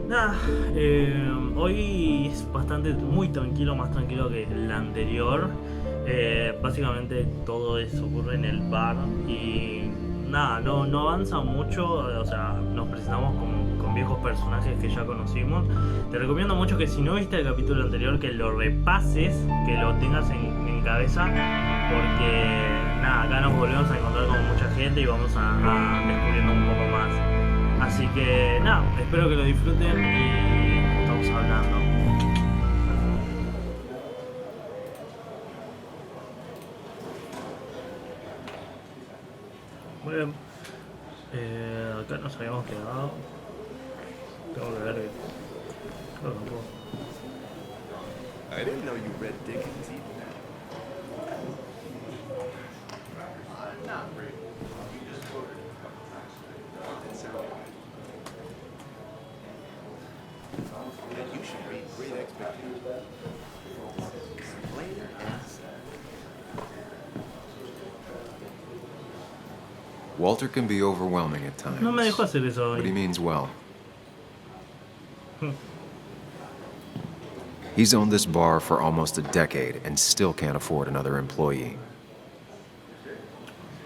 Nada, hoy es bastante, muy tranquilo, más tranquilo que el anterior. Básicamente todo eso ocurre en el bar y nada, no avanza mucho, o sea, nos presentamos con viejos personajes que ya conocimos. Te recomiendo mucho que si no viste el capítulo anterior, que lo repases, que lo tengas en cabeza, porque nada, acá nos volvemos a encontrar con mucha gente y vamos a descubriendo un poco más. Así que nada, espero que lo disfruten y estamos hablando. Muy bien. Acá nos habíamos quedado. Tengo que ver. Creo que no puedo. I didn't know you read Dickens even. That you should read Great Expectations. Later answer. Walter can be overwhelming at times, No me dejó hacer eso but he hoy. means well. He's owned this bar for almost a decade and still can't afford another employee.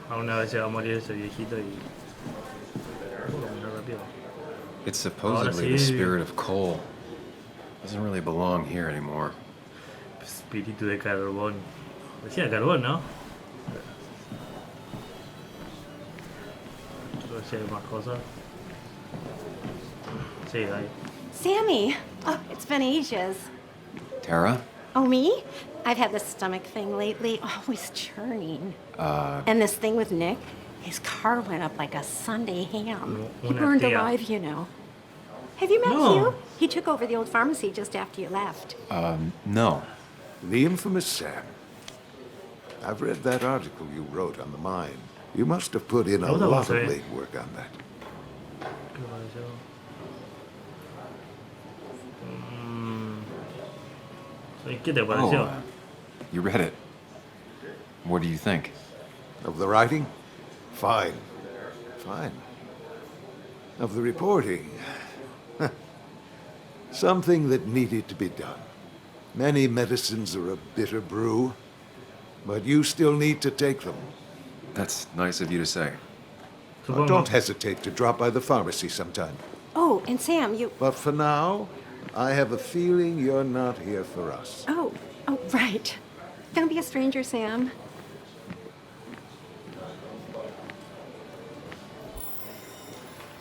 A una vez se va a morir ese viejito y. Rápido. It's supposedly the sí. spirit of coal. Doesn't really belong here anymore. Espíritu de carbón. Decía carbón, ¿no? Creo que sí hay más cosas. Sí, hay. Sammy! Oh, it's been ages. Tara? Oh, me? I've had this stomach thing lately, always churning. And this thing with Nick, his car went up like a Sunday ham. He Una burned tía. alive, you know. Have you met No. Hugh? He took over the old pharmacy just after you left. No. The infamous Sam. I've read that article you wrote on the mine. You must have put in a Me gusta cómo lot se of ve. legwork on that. ¿Qué me pareció? ¿Qué te pareció? You read it. What do you think? Of the writing? Fine. Fine. Of the reporting? Something that needed to be done. Many medicines are a bitter brew, but you still need to take them. That's nice of you to say. Supongo. Don't hesitate to drop by the pharmacy sometime. Oh, and Sam, you... But for now, I have a feeling you're not here for us. Oh, right. Don't be a stranger, Sam.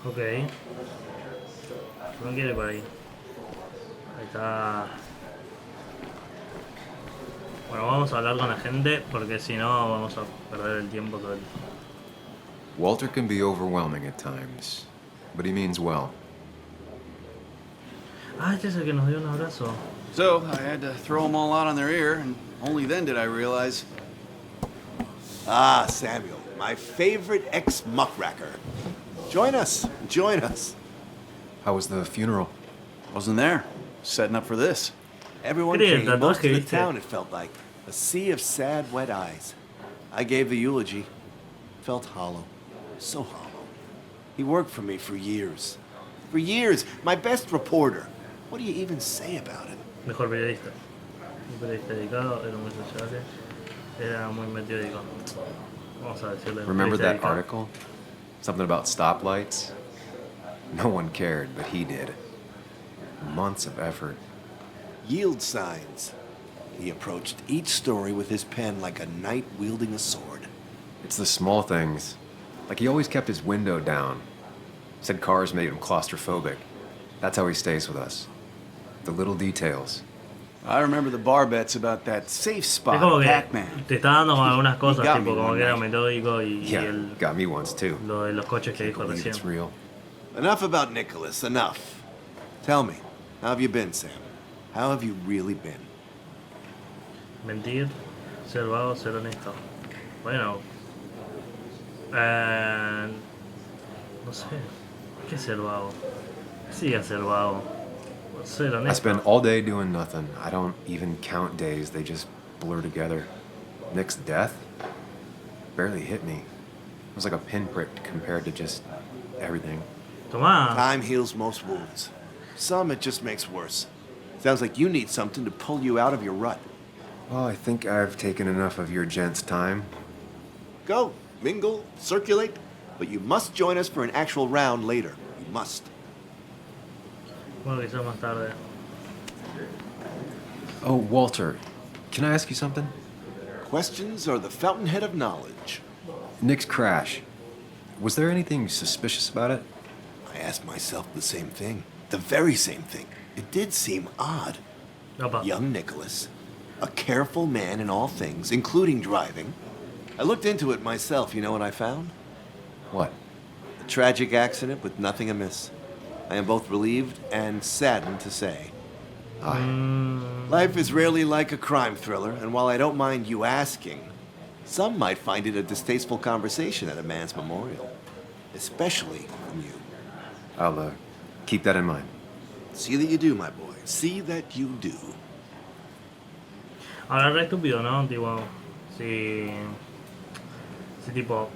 Ok. No quiere por ahí. Ahí está. Bueno, vamos a hablar con la gente porque si no vamos a perder el tiempo todo el... Walter can be overwhelming at times, but he means well. Ah, este es el que nos dio un abrazo. So I had to throw them all out on their ear, and only then did I realize. Ah, Samuel, my favorite ex-muckracker. Join us. Join us. How was the funeral? Wasn't there. Setting up for this. Everyone Qué came, tatuaje, most of the ¿viste? town, it felt like. A sea of sad, wet eyes. I gave the eulogy. Felt hollow. So hollow. He worked for me for years. For years. My best reporter. What do you even say about it? Mejor periodista. Un periodista dedicado, era muy sociable, era muy meteórico. Vamos a decirle. Remember periodista that dedicado. article? Something about stoplights? No one cared, but he did. Months of effort. Yield signs. He approached each story with his pen like a knight wielding a sword. It's the small things. Like he always kept his window down. Said cars made him claustrophobic. That's how he stays with us. The little details. I remember the bar bets about that safe Es spot como at que Pac-Man. te está dando como algunas cosas, got tipo me como one que era night. metódico y Yeah, el, got me once too. lo de los coches que Can't dijo believe recién. it's real. Enough about Nicholas, enough. Tell me, how have you been, Sam? How have you really been? Mentir, ser vago, ser honesto. Bueno, no sé, ¿qué es ser vago? ¿Qué sigue ser vago? Ser I honesto. spend all day doing nothing. I don't even count days. They just blur together. Nick's death barely hit me. It was like a pinprick compared to just everything. Tomá. Time heals most wounds. Some it just makes worse. Sounds like you need something to pull you out of your rut. Well, I think I've taken enough of your gent's time. Go, mingle, circulate, but you must join us for an actual round later. You must. Bueno, quizás más tarde. Oh, Walter, can I ask you something? Questions are the fountainhead of knowledge. Nick's crash. Was there anything suspicious about it? I asked myself the same thing. The very same thing. It did seem odd. Opa. Young Nicholas, a careful man in all things, including driving. I looked into it myself. You know what I found? What? A tragic accident with nothing amiss. I am both relieved and saddened to say. Life is rarely like a crime thriller, and while I don't mind you asking, some might find it a distasteful conversation at a man's memorial. Especially from you. I'll keep that in mind. See that you do, my boy. See that you do. Ahora re estúpido, ¿no? Tipo, si tipo,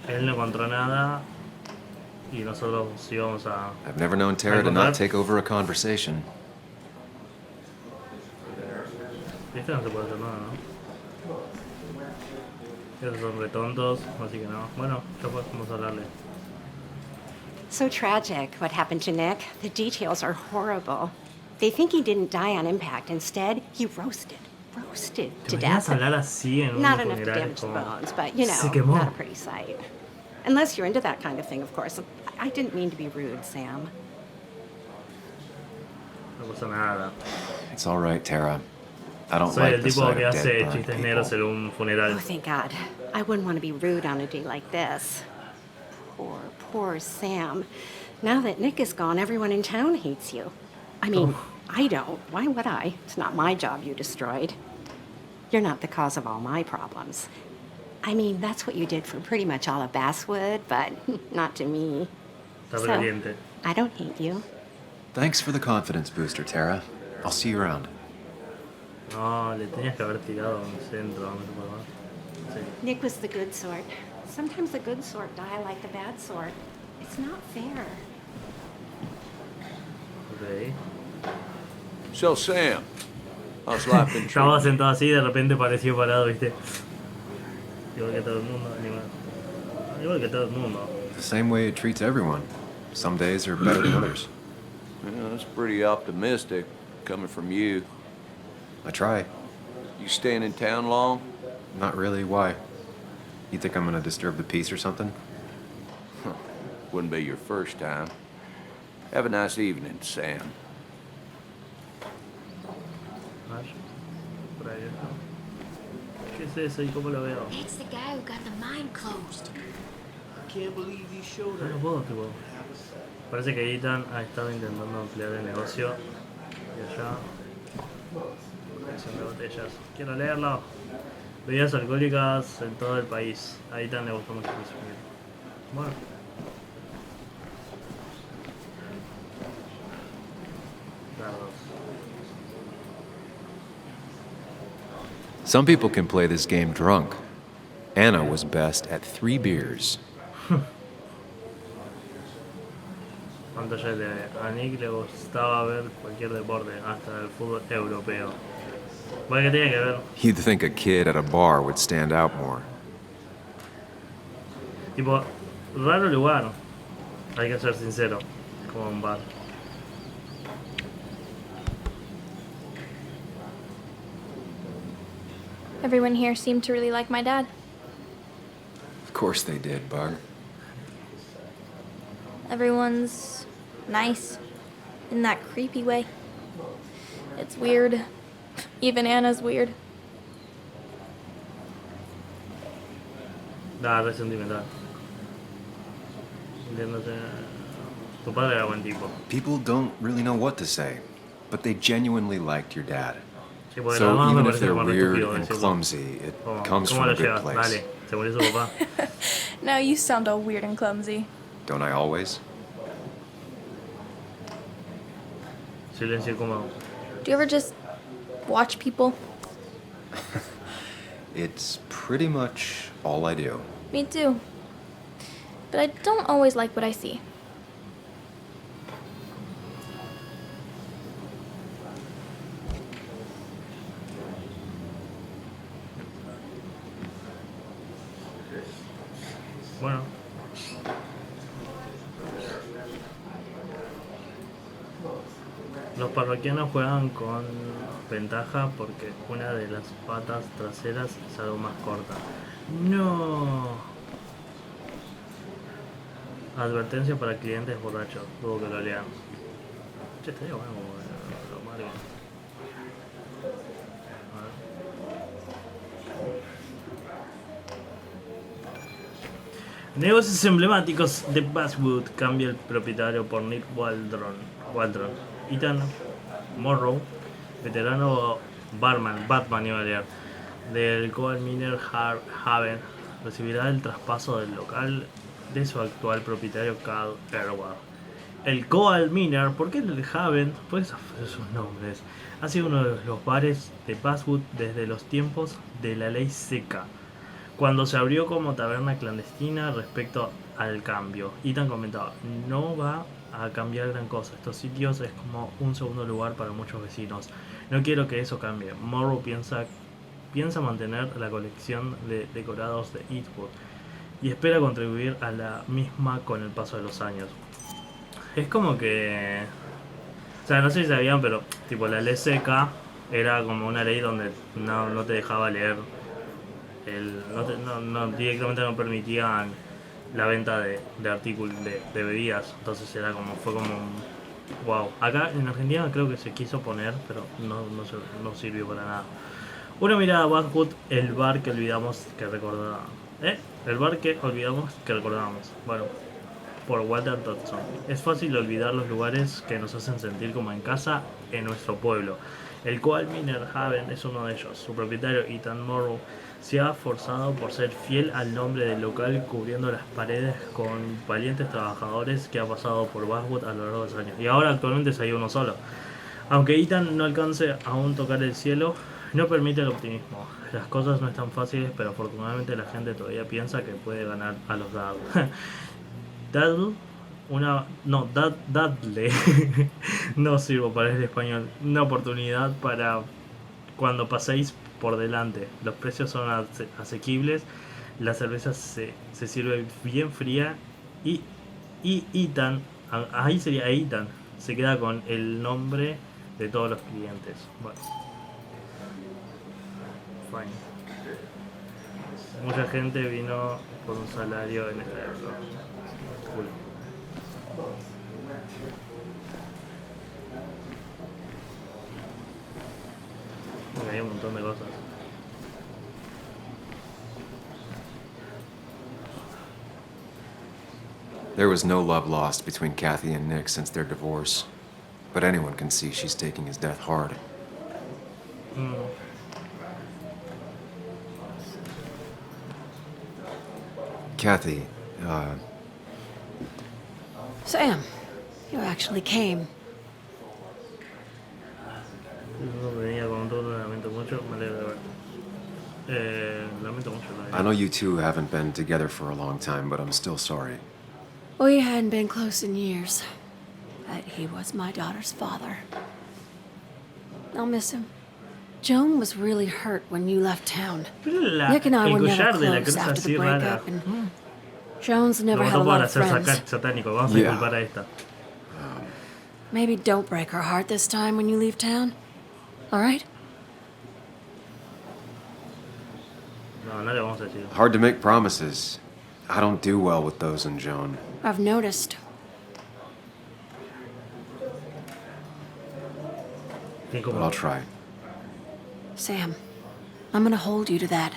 él no encontró nada y nosotros íbamos a... I've never known Tara to not take over a conversation. ¿Viste? No se puede hacer nada, ¿no? Esos son re tontos, así que no. Bueno, ya podemos hablarle. So tragic what happened to Nick. The details are horrible. They think he didn't die on impact. Instead, he roasted to ¿Te death. imaginas hablar así en un Not enough to funeral? damage the Como... bones, but you Se know, quemó. not a pretty sight. Unless you're into that kind of thing, of course. I didn't mean to be rude, Sam. No pasa nada. It's all right, Tara. I don't Soy like el the tipo sight que of hace dead chistes burnt negros en people. un funeral. Oh, thank God. I wouldn't want to be rude on a day like this. Poor Sam. Now that Nick is gone, everyone in town hates you. I mean, I don't. Why would I? It's not my job you destroyed. You're not the cause of all my problems. I mean, that's what you did for pretty much all of Basswood, but not to me. Está pendiente. I don't hate you. Thanks for the confidence booster, Tara. I'll see you around. No, le tenías que haber tirado a un centro. No se puede más. Sí. Nick was the good sort. Sometimes the good sort die like the bad sort. It's not fair. Ok. So, Sam, how's life been Estaba treating you? sentado así y de repente pareció parado, ¿viste? Igual que todo el mundo, igual que todo el mundo. The same way it treats everyone. Some days are better than others. Yeah, that's pretty optimistic coming from you. I try. You staying in town long? Not really. Why? You think I'm gonna disturb the peace or something? Wouldn't be your first time. Have a nice evening, Sam. Vaya, por ahí. ¿Qué es eso y cómo lo veo? It's the guy who got the mine closed. No lo puedo, tipo. Parece que Ethan ha estado intentando ampliar el negocio. Y allá. Colección de botellas. Quiero leerlo. Bebidas alcohólicas en todo el país. A Ethan le gustó mucho consumir. Bueno. Dardos. Some people can play this game drunk. Anna was best at 3 beers. Pantalla de a Nick le gustaba ver cualquier deporte, hasta el fútbol europeo. Bueno, ¿qué tiene que ver? You'd think a kid at a bar would stand out more. Tipo, raro lugar. Hay que ser sincero, como un bar. Everyone here seemed to really like my dad. Of course they did, Bug. Everyone's nice in that creepy way. It's weird. Even Anna's weird. Nada, re sentimental. Entiéndose. Tu padre era buen tipo. People don't really know what to say, but they genuinely liked your dad. Sí, porque So nada más me even if parece they're como re weird estúpido and decirlo. clumsy, it Como, comes ¿cómo from lo a good llevas? place. Dale, se murió su papá. Now you sound all weird and clumsy. Don't I always? Silencio cómodo. Do you ever just watch people? It's pretty much all I do. Me too. But I don't always like what I see. Los parroquianos juegan con ventaja porque una de las patas traseras es algo más corta. No. Advertencia para clientes borrachos. Dudo que lo lean. Che, estaría bueno como que lo marquen. A ver. Negocios emblemáticos de Basswood. Cambia el propietario por Nick Waldron. Ethan Morrow, veterano Batman iba a leer, del Coal Miner Haven, recibirá el traspaso del local de su actual propietario Cal Erward. El Coal Miner, ¿por qué el Haven? Pues esos nombres. Ha sido uno de los bares de Basswood desde los tiempos de la ley seca, cuando se abrió como taberna clandestina. Respecto al cambio, Ethan comentaba: no va a cambiar gran cosa, estos sitios es como un segundo lugar para muchos vecinos, no quiero que eso cambie. Morrow piensa mantener la colección de decorados de Eastwood y espera contribuir a la misma con el paso de los años. Es como que, o sea, no sé si sabían, pero tipo la ley seca era como una ley donde no te dejaba leer directamente no permitían la venta de artículos de bebidas. Entonces fue como un wow. Acá en Argentina creo que se quiso poner, pero no sirvió para nada. Una mirada a Basswood, el bar que olvidamos que recordábamos. El bar que olvidamos que recordábamos. Bueno, por Walter Dodson. Es fácil olvidar los lugares que nos hacen sentir como en casa en nuestro pueblo. El Coal Miner Haven es uno de ellos. Su propietario, Ethan Morrow, se ha forzado por ser fiel al nombre del local, cubriendo las paredes con valientes trabajadores que ha pasado por Basswood a lo largo de los años. Y ahora actualmente es ahí uno solo. Aunque Ethan no alcance aún tocar el cielo, no permite el optimismo. Las cosas no están fáciles, pero afortunadamente la gente todavía piensa que puede ganar a los dados. Dadle. No sirvo para el español. Una oportunidad para cuando paséis por delante. Los precios son asequibles. La cerveza se sirve bien fría. Y Ethan, ahí sería Ethan, se queda con el nombre de todos los clientes. Bueno. Fine. Mucha gente vino por un salario en esta época. Cool. Hay un montón de cosas. There was no love lost between Kathy and Nick since their divorce, but anyone can see she's taking his death hard. Kathy, Sam, you actually came. Venía con todo, lamento mucho, me alegro de ver. Lamento mucho. I know you two haven't been together for a long time, but I'm still sorry. We hadn't been close in years, but he was my daughter's father. I'll miss him. Joan was really hurt when you left town. Nick and I were never close after the breakup, and Joan's never had a lot of friends. Satánico. Vamos a culpar a esta. Maybe don't break her heart this time when you leave town. All right? No le vamos a decir. Hard to make promises. I don't do well with those in Joan. I've noticed. But I'll try. Sam, I'm gonna hold you to that.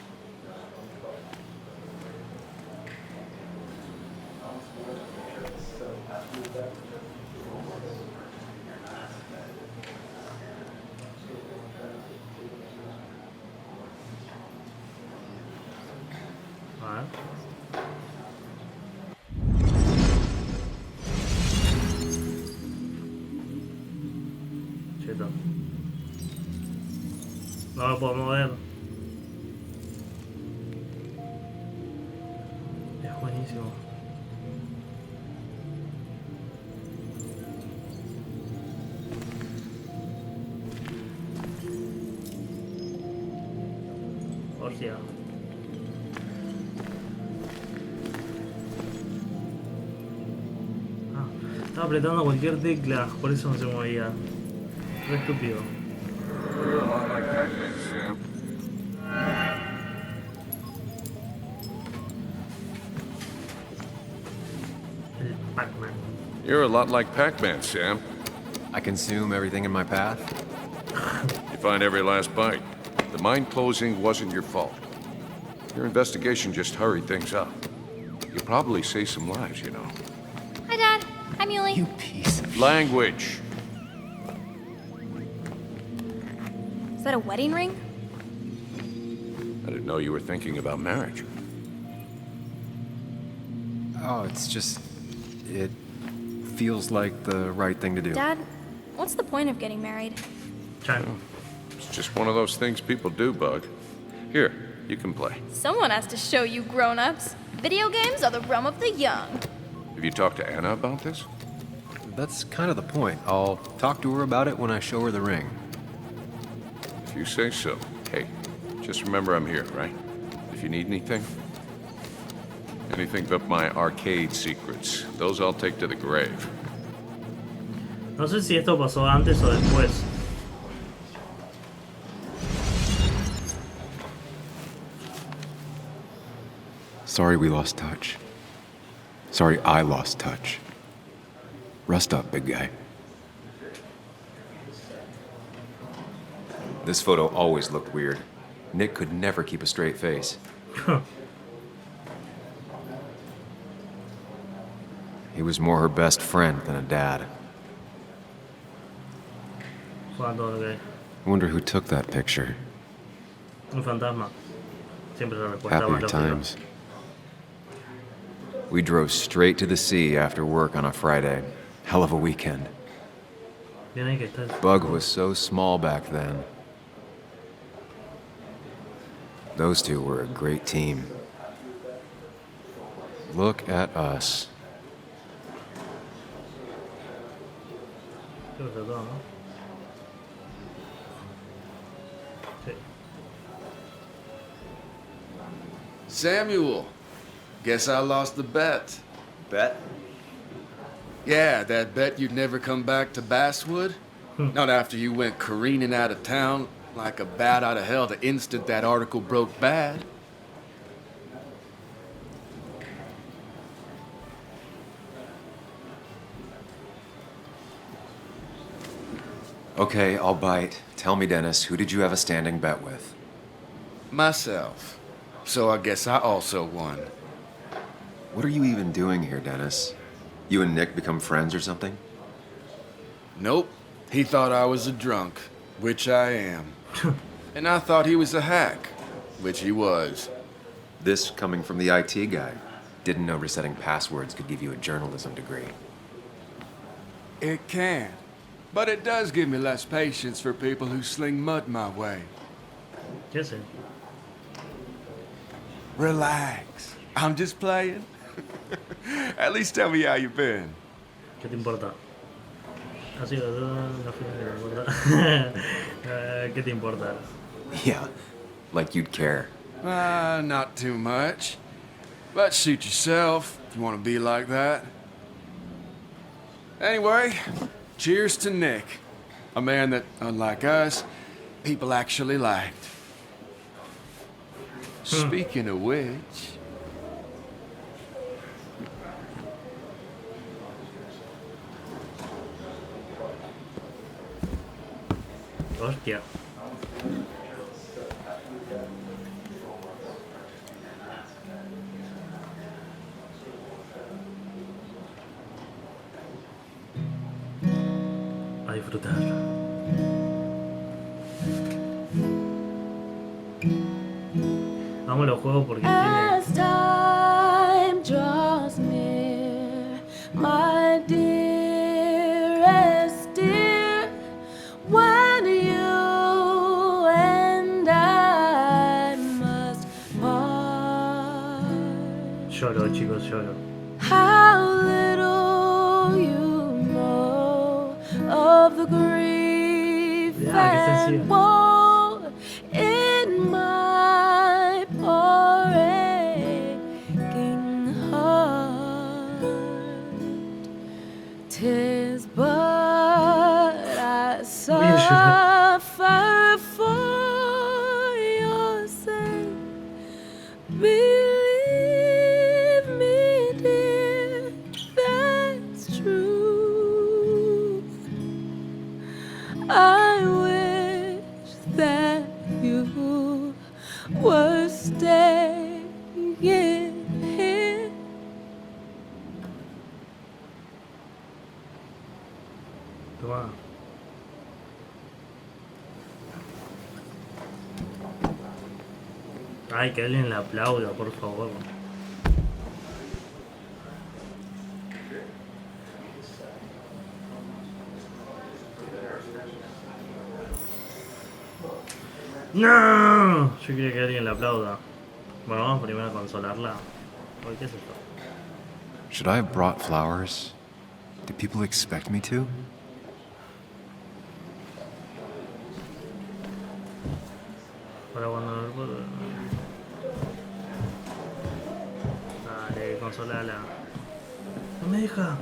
Cheto. No lo puedo mover. Es buenísimo. Orgia. Estaba apretando cualquier tecla, por eso no se movía. Re estúpido. El Pac-Man. You're a lot like Pac-Man, Sam. I consume everything in my path. You find every last bite. The mine closing wasn't your fault. Your investigation just hurried things up. You probably saved some lives, you know. Hi, Dad. Hi, Muley. You piece of... Language. Is that a wedding ring? I didn't know you were thinking about marriage. Oh, it's just... It feels like the right thing to do. Dad, what's the point of getting married? Chan. It's just one of those things people do, Bug. Here, you can play. Someone has to show you grown-ups. Video games are the realm of the young. Have you talked to Anna about this? That's kind of the point. I'll talk to her about it when I show her the ring. If you say so. Hey, just remember I'm here, right? If you need anything. Anything but my arcade secrets. Those I'll take to the grave. No sé si esto pasó antes o después. Sorry we lost touch. Sorry I lost touch. Rest up, big guy. This photo always looked weird. Nick could never keep a straight face. He was more her best friend than a dad. Jugando lo que I wonder who took that picture. un fantasma. Siempre se recuerda Happier más los times. We drove straight to the sea after work on a Friday. Hell of a weekend. Bien ahí que estás. Bug was so small back then. Those two were a great team. Look at us. Creo que todo, ¿no? Sí. Samuel, guess I lost the bet. Bet? Yeah, that bet you'd never come back to Basswood. Not after you went careening out of town like a bat out of hell the instant that article broke bad. Okay, I'll bite. Tell me, Dennis, who did you have a standing bet with? Myself. So I guess I also won. What are you even doing here, Dennis? You and Nick become friends or something? Nope. He thought I was a drunk, which I am. And I thought he was a hack, which he was. This coming from the IT guy. Didn't know resetting passwords could give you a journalism degree. It can. But it does give me less patience for people who sling mud my way. ¿Qué sé? Relax. I'm just playing. At least tell me how you been. ¿Qué te importa? Ha sido una final que me importa. ¿Qué te importa? Yeah, like you'd care. Not too much. But suit yourself if you want to be like that. Anyway, cheers to Nick. A man that, unlike us, people actually liked. Speaking of which... Hostia. A disfrutar. Amo los juegos porque tiene... As time draws near, my dearest dear, when you and I must part. Lloro, chicos, lloro. How little you know of the grief Ya, qué and sencillo. woe in my poor aching heart. 'Tis but a suffer for your sake. Believe me, dear, that's true. I wish that you were staying here. Toma. Ay, que alguien le aplauda, por favor. ¡No! Yo quería que alguien le aplauda. Bueno, vamos primero a consolarla. Uy, ¿qué es esto? Should I have brought flowers? Do people expect me to? Para cuando... Dale, consolala. No me deja.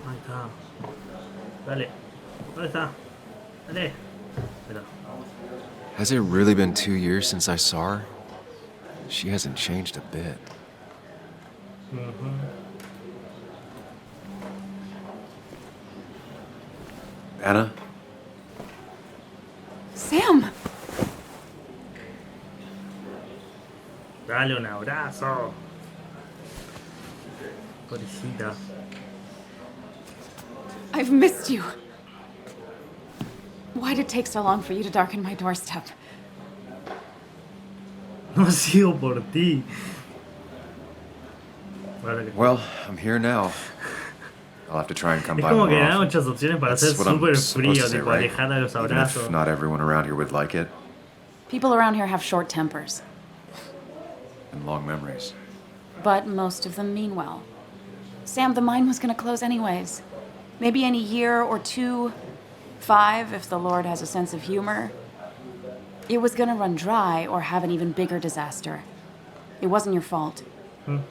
Ahí está. Dale. ¿Dónde está? Dale. Espera. Has it really been 2 years since I saw her? She hasn't changed a bit. Anna? Sam! Dale un abrazo. Pobrecita. I've missed you. Why'd it take so long for you to darken my doorstep? No ha sido por ti. Ahora que- Well, I'm here now. I'll have to try and come Es by como more que da often. muchas opciones para ser That's what I'm súper supposed frío, to say, tipo right? alejar a los Even abrazos. if not everyone around here would like it, People around here have short tempers, and long memories. but most of them mean well. Sam, the mine was gonna close anyways. Maybe in a year or 2, 5 if the Lord has a sense of humor. It was gonna run dry or have an even bigger disaster. It wasn't your fault. Lo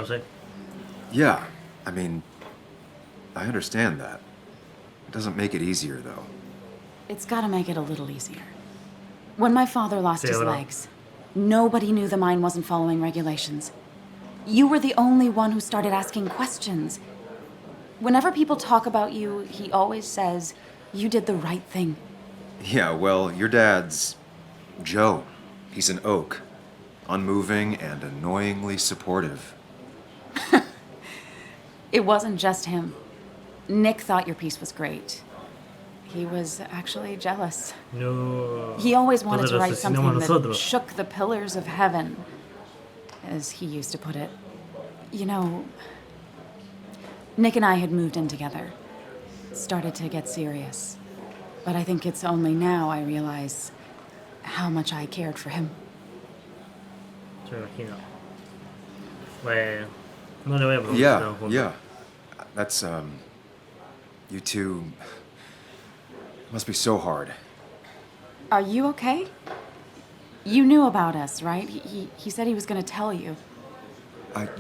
sé. Yeah, I mean, I understand that. It doesn't make it easier, though. It's gotta make it a little easier. When my father lost Sí, his bro. legs, nobody knew the mine wasn't following regulations. You were the only one who started asking questions. Whenever people talk about you, he always says, you did the right thing. Yeah, well, your dad's Joe. He's an oak. Unmoving and annoyingly supportive. It wasn't just him. Nick thought your piece was great. He was actually jealous. No. He always wanted Entonces to lo write asesinamos something that nosotros. shook the pillars of heaven, as he used to put it. You know, Nick and I had moved in together. Started to get serious. But I think it's only now I realize how much I cared for him. Yo me imagino. Bueno, no le voy a preguntar. Yeah, juntos. yeah. That's, you two... must be so hard. Are you okay? You knew about us, right? He said he was going to tell you.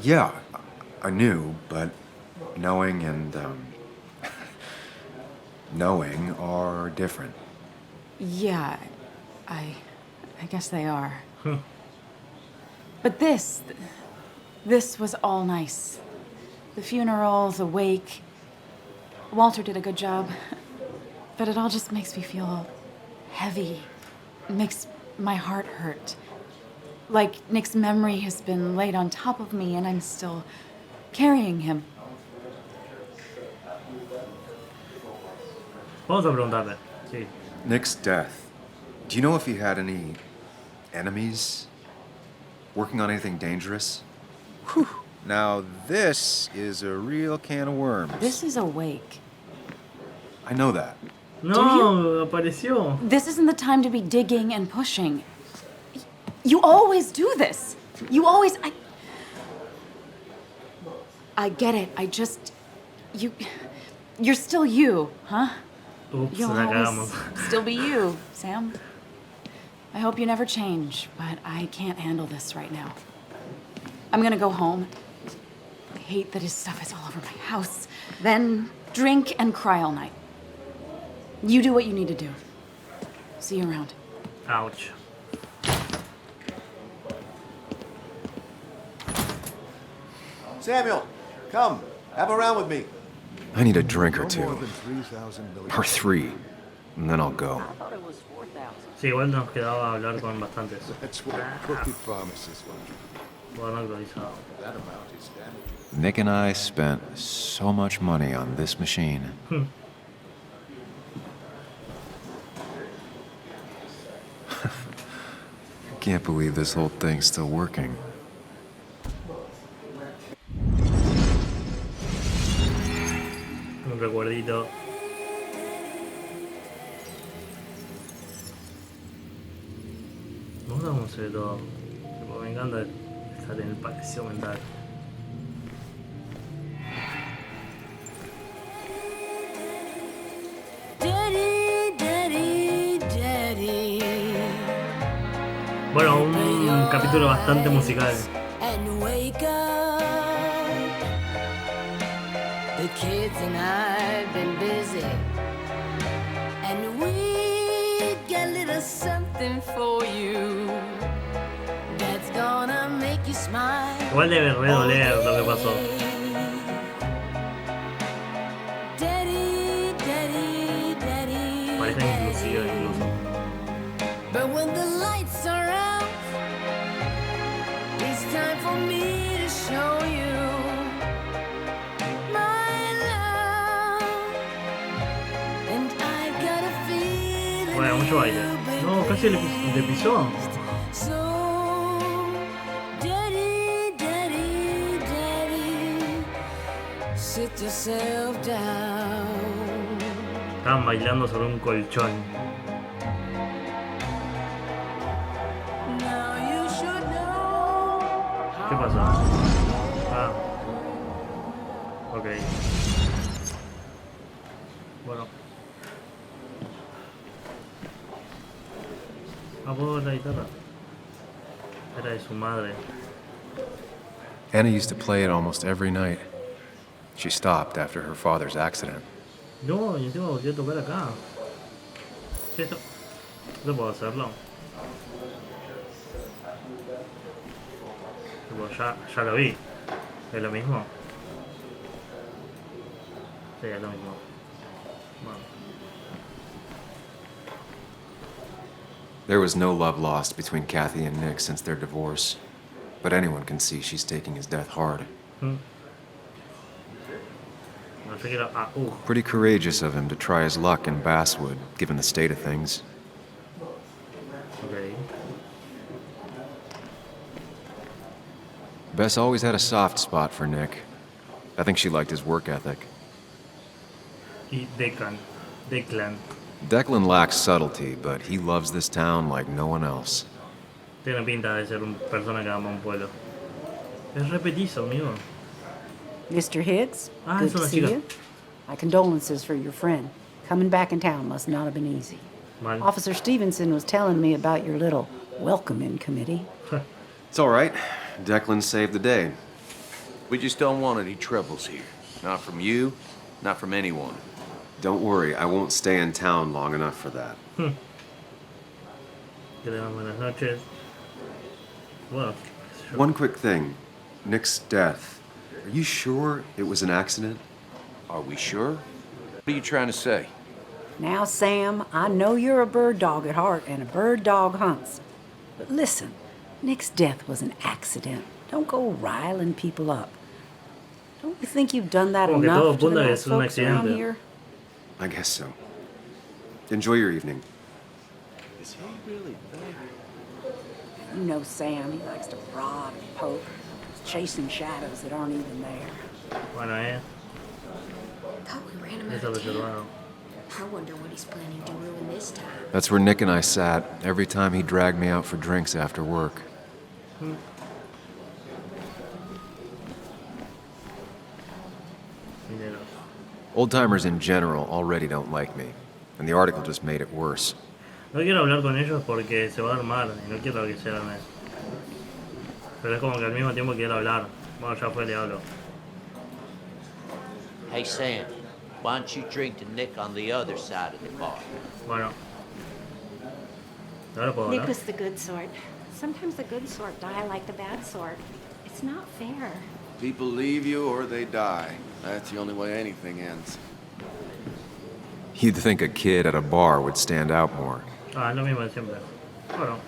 Yeah, I knew, but knowing and, knowing are different. Yeah, I guess they are. But this was all nice. The funeral, the wake. Walter did a good job. But it all just makes me feel heavy. It makes my heart hurt. Like Nick's memory has been laid on top of me and I'm still carrying him. Vamos a preguntarle. Sí. Nick's death. Do you know if he had any enemies? Working on anything dangerous? Whew. Now, this is a real can of worms. This is a wake. I know that. No, apareció. This isn't the time to be digging and pushing. You always do this. You always... I get it. You're still you, huh? Ups, You'll la always cagamos. still be you, Sam. I hope you never change, but I can't handle this right now. I'm gonna go home. I hate that his stuff is all over my house. Then Drink and cry all night. You do what you need to do. See you around. Ouch. Samuel, come. Have a round with me. I need a drink or No more two. than 3,000 million. Or 3. And then I'll go. Sí, igual nos quedaba hablar con bastantes. That's what crooked promises were. Bueno, actualizado. That amount is damaging. Nick and I spent so much money on this machine. I can't believe this whole thing's still working. Un recuerdito. Me gusta cómo se ve todo. Tipo, me encanta estar en el parecido mental. Bueno, un capítulo bastante musical. And wake up. The kids and I've been busy, and we got a little something for you that's gonna make you smile. Igual debe redoler lo que pasó. Daddy, daddy, daddy, Parece inclusive incluso. but when the lights are out, it's time for me to show you my love. And I've got a feeling Bueno, mucho baile. No, casi le pisó. so, daddy, daddy, daddy, sit yourself down. Estaban bailando sobre un colchón. Now you should know. ¿Qué pasó? Ah. Ok. Bueno. Ah, puedo ver la guitarra. Era de su madre. Anna used to play it almost every night. She stopped after her father's accident. No, y encima volvió a tocar acá. ¿Qué esto? No puedo hacerlo. Tipo, ya lo vi. ¿Es lo mismo? Sí, es lo mismo. Bueno. There was no love lost between Kathy and Nick since their divorce, but anyone can see she's taking his death hard. No sé qué era. Ah, Pretty courageous of him to try his luck in Basswood, given the state of things. ok. Bess always had a soft spot for Nick. I think she liked his work ethic. Y Declan. Declan lacks subtlety, but he loves this town like no one else. Tiene pinta de ser una persona que ama un pueblo. Es repetizo, amigo. Mr. Hicks, Ah, good es to una see chica. you. My condolences for your friend. Coming back in town must not have been easy. Mal. Officer Stevenson was telling me about your little welcoming committee. It's all right. Declan saved the day. We just don't want any troubles here. Not from you, not from anyone. Don't worry, I won't stay in town long enough for that. Que tengan buenas noches. Bueno, One quick thing. Nick's death. Are you sure it was an accident? Are we sure? What are you trying to say? Now, Sam, I know you're a bird dog at heart and a bird dog hunts. But listen, Nick's death was an accident. Don't go riling people up. Don't you think you've done that Como que todo enough to the apunta que nice es un folks around accidente. here? I guess so. Enjoy your evening. Is he really there? You know Sam, he likes to prod and poke, chasing shadows that aren't even there. Bueno, Thought we ran him out eso of reservado. town. I wonder what he's planning to ruin this time. That's where Nick and I sat every time he dragged me out for drinks after work. Dinero. Old-timers in general already don't like me, and the article just made it worse. No quiero hablar con ellos porque se va a armar y no quiero que se arme. Pero es como que al mismo tiempo quiero hablar. Bueno, ya fue, le hablo. Hey, Sam. Why don't you drink to Nick on the other side of the bar? Bueno. Ahora puedo Nick hablar. was the good sort. Sometimes the good sort die like the bad sort. It's not fair. People leave you or they die. That's the only way anything ends. You'd think a kid at a bar would stand out more. Ah, es lo mismo de siempre. Bueno,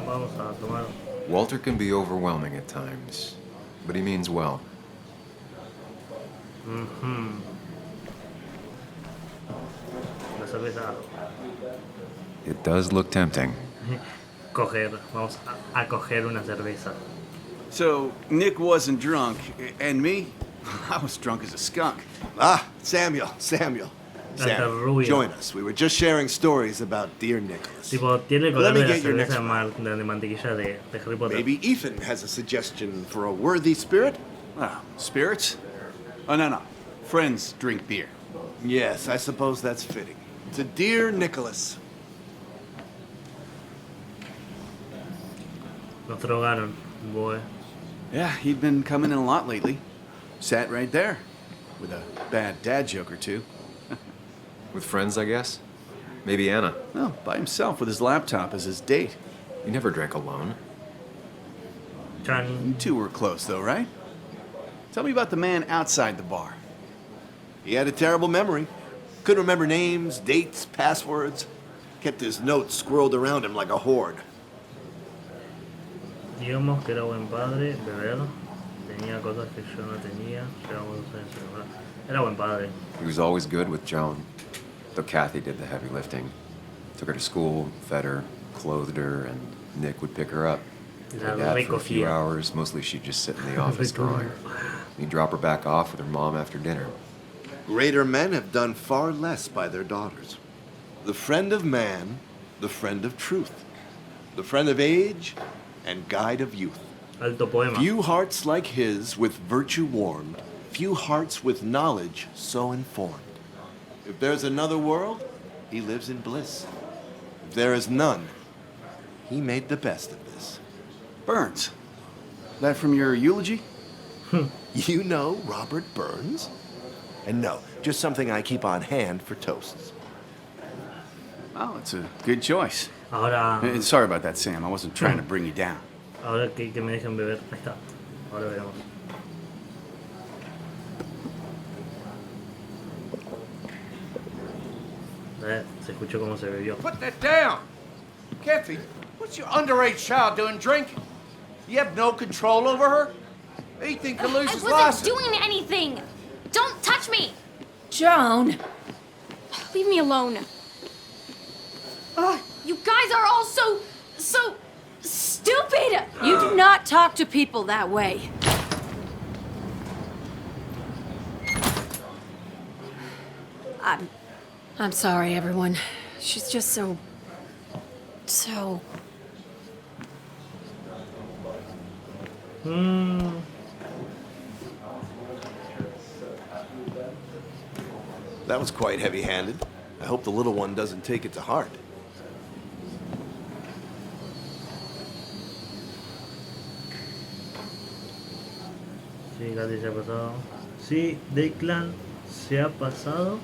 vamos a tomar. Walter can be overwhelming at times, but he means well. La cerveza. It does look tempting. Vamos a coger una cerveza. So, Nick wasn't drunk, and me? I was drunk as a skunk. Ah, Samuel. Alta rubia. Join us. We were just sharing stories about dear Nicholas. Tipo, tiene el Let color me de la get your next cerveza de mantequilla de Harry Potter. Maybe Ethan has a suggestion for a worthy spirit? Ah, spirits? Oh, no. Friends drink beer. Yes, I suppose that's fitting. To dear Nicholas. Nos drogaron, boy. Yeah, he'd been coming in a lot lately. Sat right there, with a bad dad joke or two. With friends, I guess? Maybe Anna. No, by himself with his laptop as his date. You never drank alone. Chan. You two were close, though, right? Tell me about the man outside the bar. He had a terrible memory. Couldn't remember names, dates, passwords. Kept his notes squirreled around him like a hoard. Digamos que era buen padre, beber. Tenía cosas que yo no tenía. Llevamos 2 años sin hablar. Era buen padre. He was always good with Joan, though Kathy did the heavy lifting. Took her to school, fed her, clothed her, and Nick would pick her up. La Dad for a few recogía. hours. Mostly she'd just sit in the office drawing. He'd drop her back off with her mom after dinner. Greater men have done far less by their daughters. The friend of man, the friend of truth, the friend of age, and guide of youth. Alto poema. Few hearts like his with virtue warmed, few hearts with knowledge so informed. If there's another world, he lives in bliss. If there is none, he made the best of this. Burns. That from your eulogy? You know Robert Burns? And no, just something I keep on hand for toasts. Oh, it's a good choice. Ahora, Sorry about that, Sam. I wasn't trying to bring you down. ahora que me dejen beber. Ahí está. Ahora veremos. Se escuchó cómo se bebió. Put that down! Kathy, what's your underage child doing drinking? You have no control over her? Ethan could lose his I wasn't license. doing anything! Don't touch me! Joan! Leave me alone. You guys are all so stupid! You do not talk to people that way. I'm sorry, everyone. She's just so... That was quite heavy-handed. I hope the little one doesn't take it to heart. Sí, Katy se ha pasado. Sí, Declan se ha pasado.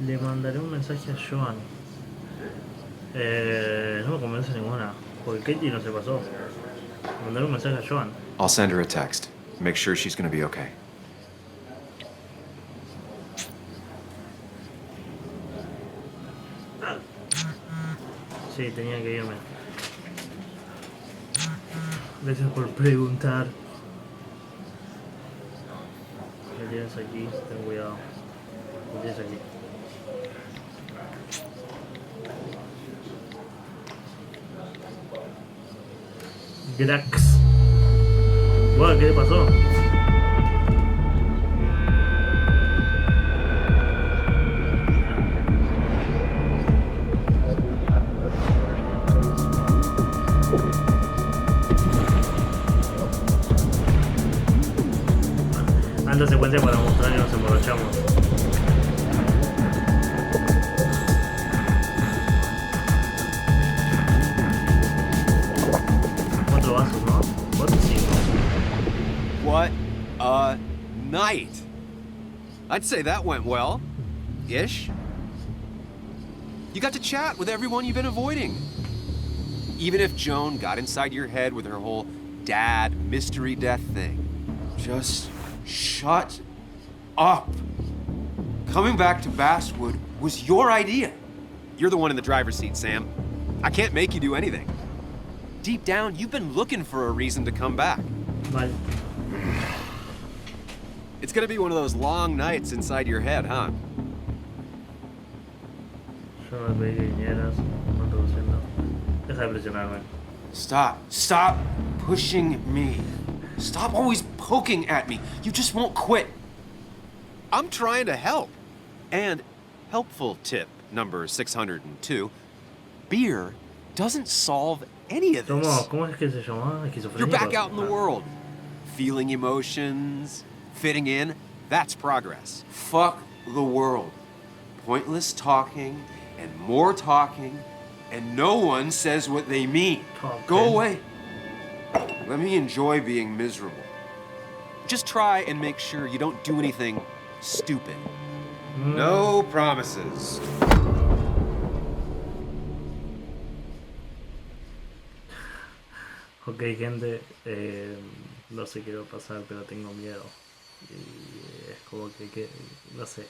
Le mandaré un mensaje a Joan. No me convence ninguna. Porque Katy no se pasó. Le mandaré un mensaje a Joan. I'll send her a text. Make sure she's gonna be okay. Sí, tenía que irme. Gracias por preguntar. Me tienes aquí, ten cuidado. Me tienes aquí. Grax. Bueno, ¿qué le pasó? Alta secuencia para mostrar que nos emborrachamos. Cuatro vasos, ¿no? 4 o 5. What a night! I'd say that went well. Ish. You got to chat with everyone you've been avoiding. Even if Joan got inside your head with her whole dad mystery death thing. Just shut up. Coming back to Basswood was your idea. You're the one in the driver's seat, Sam. I can't make you do anything. Deep down, you've been looking for a reason to come back. Vale. It's gonna be one of those long nights inside your head, huh? Yo no te pedí que vinieras, no te lo siento. Deja de presionarme. Stop pushing me. Stop always poking at me. You just won't quit. I'm trying to help. And helpful tip number 602, beer doesn't solve any of this. ¿Cómo es que se llama? You're back out in the world. Feeling emotions, fitting in, that's progress. Fuck the world. Pointless talking and more talking, and no one says what they mean. Go away. Let me enjoy being miserable. Just try and make sure you don't do anything stupid. No promises. Ok, gente, no sé qué va a pasar, pero tengo miedo. Y es como que no sé.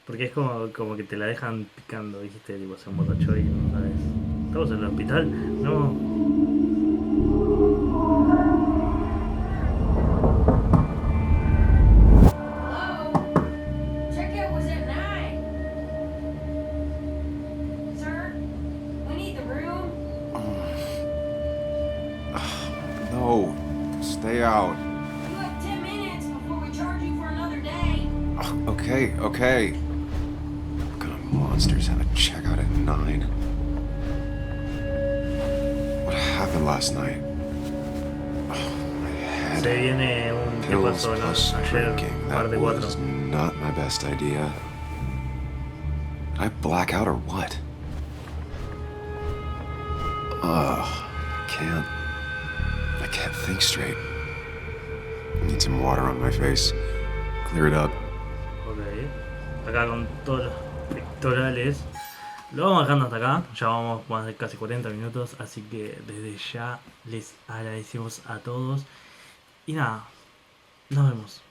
Porque es como que te la dejan picando, dijiste, tipo, se emborrachó y no sabes. ¿Estamos en el hospital? No. No, stay out. You have 10 minutes before we charge you for another day. Okay. What kind of monsters have a checkout at 9? What happened last night? My head. Se viene un ¿qué Pills pasó, no? plus Ayer, drinking. par That de cuatro. was not my best idea. Did I black out or what? I can't think straight. I need some water on my face. Clear it up. Ok. Acá con todos los pectorales. Lo vamos dejando hasta acá. Ya vamos más de casi 40 minutos. Así que desde ya les agradecemos a todos. Y nada, nos vemos.